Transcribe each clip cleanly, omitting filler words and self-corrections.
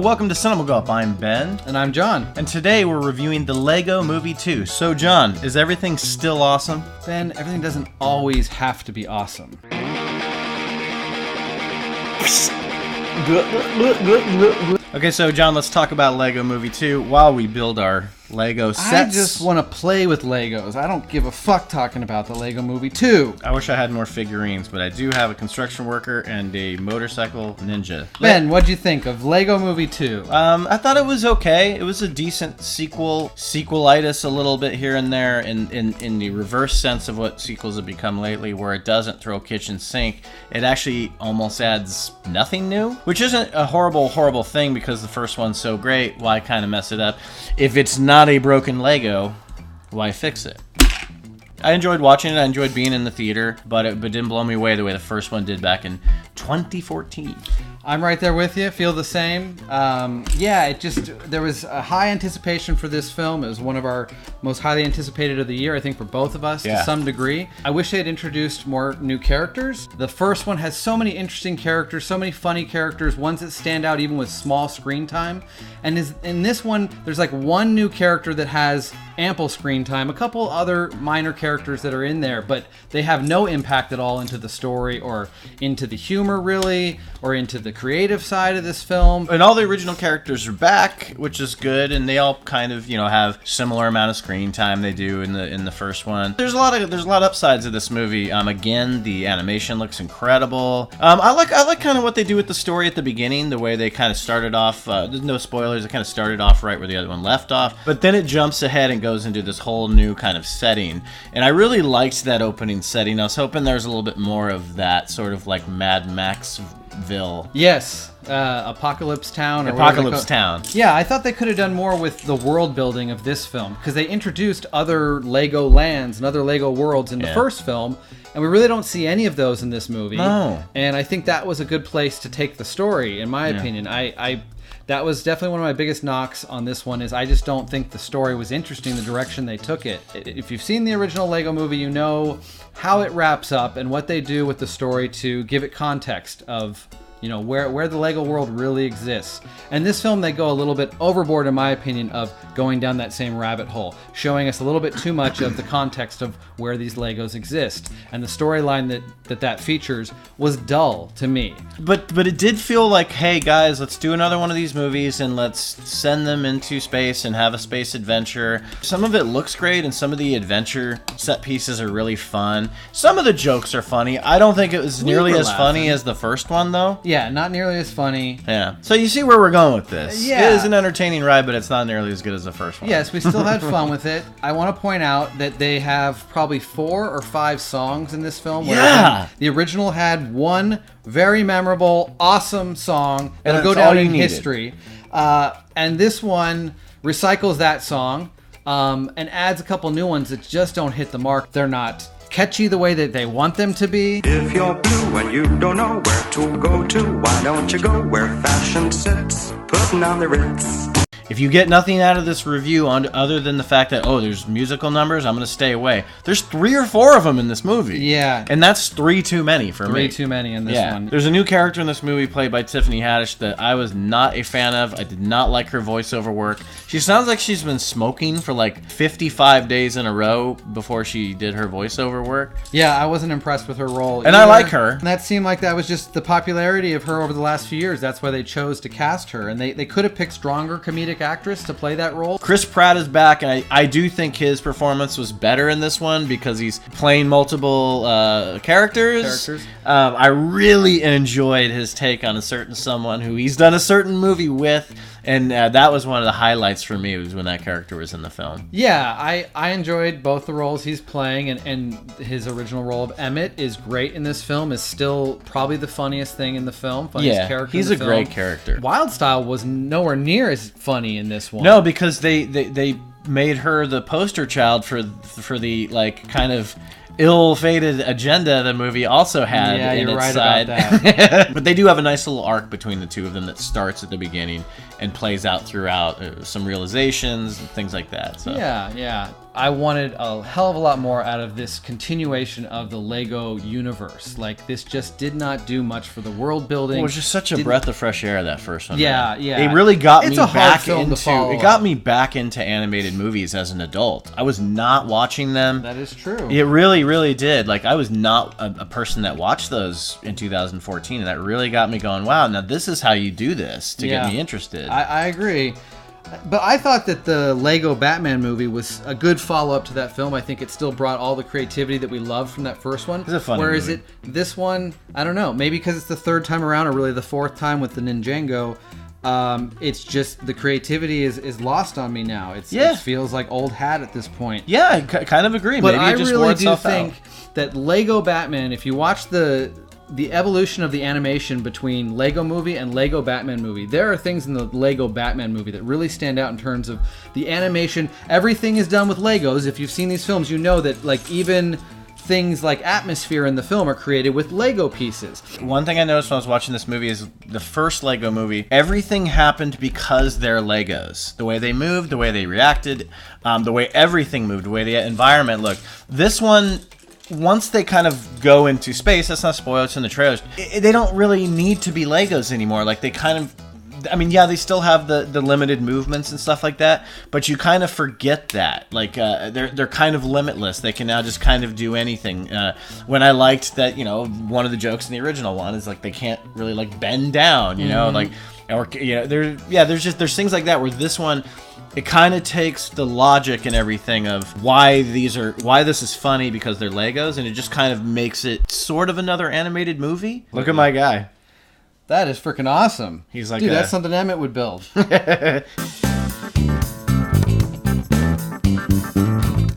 Welcome to Cinema Gulp. I'm Ben. And I'm John. And today we're reviewing the Lego Movie 2. So John, is everything still awesome? Ben, everything doesn't always have to be awesome. Okay, so John, let's talk about Lego Movie 2 while we build our Lego sets. I just want to play with Legos. I don't give a fuck talking about the Lego Movie 2. I wish I had more figurines, but I do have a construction worker and a motorcycle ninja. Ben, what'd you think of Lego Movie 2? I thought it was okay. It was a decent sequelitis a little bit here and there in the reverse sense of what sequels have become lately, where it doesn't throw kitchen sink. It actually almost adds nothing new, which isn't a horrible thing because the first one's so great. Why kind of mess it up? If it's not a broken Lego, why fix it? I enjoyed watching it. I enjoyed being in the theater, but it didn't blow me away the way the first one did back in 2014. I'm right there with you. Feel the same. There was a high anticipation for this film. It was one of our most highly anticipated of the year, I think, for both of us to some degree. I wish they had introduced more new characters. The first one has so many interesting characters, so many funny characters, ones that stand out even with small screen time. And in this one, there's like one new character that has ample screen time, a couple other minor characters that are in there, but they have no impact at all into the story or into the humor, really, or into the creative side of this film. And all the original characters are back, which is good, and they all kind of, have similar amount of screen time they do in the first one. There's a lot of upsides of this movie. Again, the animation looks incredible. I like kind of what they do with the story at the beginning, the way they kind of started off. There's no spoilers. It kind of started off right where the other one left off, but then it jumps ahead and goes into this whole new kind of setting. And I really liked that opening setting. I was hoping there was a little bit more of that sort of like Mad Maxville. Yes. Apocalypse Town. Apocalypse Town. Yeah, I thought they could have done more with the world building of this film, because they introduced other Lego lands and other Lego worlds in the first film, and we really don't see any of those in this movie. No. And I think that was a good place to take the story, in my opinion. That was definitely one of my biggest knocks on this one, is I just don't think the story was interesting, the direction they took it. If you've seen the original Lego movie, you know how it wraps up and what they do with the story to give it context of where the Lego world really exists. And this film, they go a little bit overboard, in my opinion, of going down that same rabbit hole, showing us a little bit too much of the context of where these Legos exist. And the storyline that features was dull to me. But it did feel like, hey guys, let's do another one of these movies and let's send them into space and have a space adventure. Some of it looks great and some of the adventure set pieces are really fun. Some of the jokes are funny. I don't think it was nearly as funny as the first one, though. Yeah, not nearly as funny. Yeah. So you see where we're going with this. Yeah. It is an entertaining ride, but it's not nearly as good as the first one. Yes, we still had fun with it. I want to point out that they have probably 4 or 5 songs in this film. Yeah. The original had one very memorable, awesome song that'll go all down you in needed. history. And this one recycles that song and adds a couple new ones that just don't hit the mark. They're not catchy the way that they want them to be. If you're blue and you don't know where to go to, why don't you go where fashion sits, putting on the Ritz? If you get nothing out of this review other than the fact that, there's musical numbers, I'm going to stay away. There's 3 or 4 of them in this movie. Yeah. And that's 3 too many for me. 3 too many in this one. There's a new character in this movie played by Tiffany Haddish that I was not a fan of. I did not like her voiceover work. She sounds like she's been smoking for like 55 days in a row before she did her voiceover work. Yeah, I wasn't impressed with her role And either. I like her. And that seemed like that was just the popularity of her over the last few years. That's why they chose to cast her. And they could have picked stronger comedic actress to play that role. Chris Pratt is back, and I do think his performance was better in this one because he's playing multiple characters. I really enjoyed his take on a certain someone who he's done a certain movie with, and that was one of the highlights for me, was when that character was in the film. Yeah, I enjoyed both the roles he's playing, and his original role of Emmett is great in this film, is still probably the funniest thing in the film. Funniest character he's in the a great character. Wild Style was nowhere near as funny in this one. No, because they made her the poster child for the like kind of ill-fated agenda the movie also had in its side. About that. But they do have a nice little arc between the two of them that starts at the beginning and plays out throughout some realizations and things like that. So. Yeah. I wanted a hell of a lot more out of this continuation of the Lego universe. Like, this just did not do much for the world building. It was just such a breath of fresh air, that first one. Yeah, man. yeah. It really got me back into animated movies as an adult. I was not watching them. That is true. It really, really did. Like, I was not a person that watched those in 2014, and that really got me going, wow, now this is how you do this to get me interested. I agree. But I thought that the Lego Batman movie was a good follow-up to that film. I think it still brought all the creativity that we loved from that first one. It's a funny Whereas movie. this one, I don't know, maybe because it's the third time around, or really the fourth time with the Ninjago, it's just the creativity is lost on me now. It feels like old hat at this point. Yeah, I kind of agree. But Maybe I it just really wore do itself think out. that Lego Batman, if you watch the evolution of the animation between Lego Movie and Lego Batman Movie, there are things in the Lego Batman Movie that really stand out in terms of the animation. Everything is done with Legos. If you've seen these films, you know that, like, even things like atmosphere in the film are created with Lego pieces. One thing I noticed when I was watching this movie is the first Lego movie, everything happened because they're Legos. The way they moved, the way they reacted, the way everything moved, the way the environment looked. This one, once they kind of go into space, that's not spoiled, it's in the trailers, they don't really need to be Legos anymore. Like, they kind of, I mean, yeah, they still have the limited movements and stuff like that, but you kind of forget that. Like, they're kind of limitless. They can now just kind of do anything. When I liked that, you know, one of the jokes in the original one is, like, they can't really, like, bend down, you know, like, or, you know, there's things like that where this one, it kind of takes the logic and everything of why this is funny because they're Legos, and it just kind of makes it sort of another animated movie. Look at my guy. That is freaking awesome. He's like, dude, that's something Emmett would build.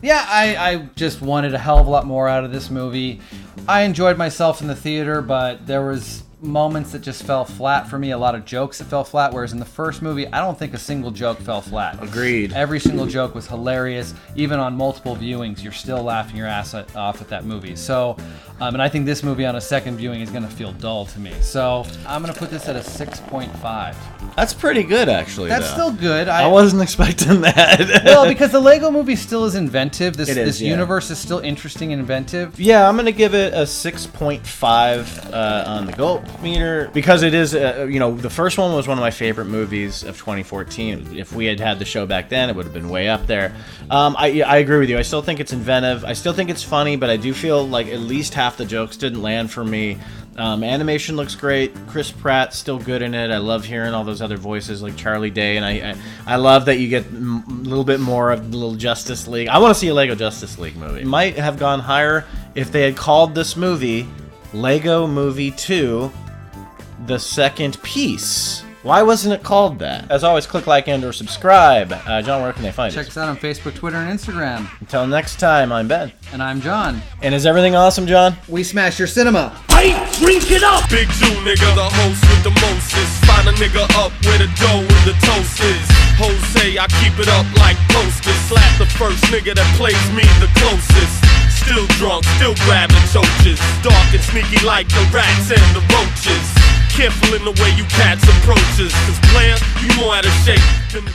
Yeah, I just wanted a hell of a lot more out of this movie. I enjoyed myself in the theater, but there was moments that just fell flat for me, a lot of jokes that fell flat, whereas in the first movie, I don't think a single joke fell flat. Agreed. Every single joke was hilarious. Even on multiple viewings, you're still laughing your ass off at that movie. So, and I think this movie on a second viewing is going to feel dull to me. So, I'm going to put this at a 6.5. That's pretty good, actually. That's still good. I wasn't expecting that. Well, because the Lego movie still is inventive. This yeah. universe is still interesting and inventive. Yeah, I'm going to give it a 6.5 on the Gulp meter, because it is, you know, the first one was one of my favorite movies of 2014. If we had the show back then, it would have been way up there. I agree with you. I still think it's inventive. I still think it's funny, but I do feel like at least half the jokes didn't land for me. Animation looks great. Chris Pratt's still good in it. I love hearing all those other voices like Charlie Day, and I love that you get a little bit more of the little Justice League. I want to see a Lego Justice League movie. It might have gone higher if they had called this movie Lego Movie 2: The Second Piece. Why wasn't it called that? As always, click like and or subscribe. John, where can they find us? Check us out on Facebook, Twitter, and Instagram. Until next time, I'm Ben. And I'm John. And is everything awesome, John? We smash your cinema. Drink it up! Big Jew nigga, the host with the mostest. Find a nigga up where the dough and the toast is. Jose, I keep it up like posters. Slap the first nigga that plays me the closest. Still drunk, still grabbing choaches. Dark and sneaky like the rats and the roaches. Careful in the way you cats approaches, 'cause player, you more out of shape than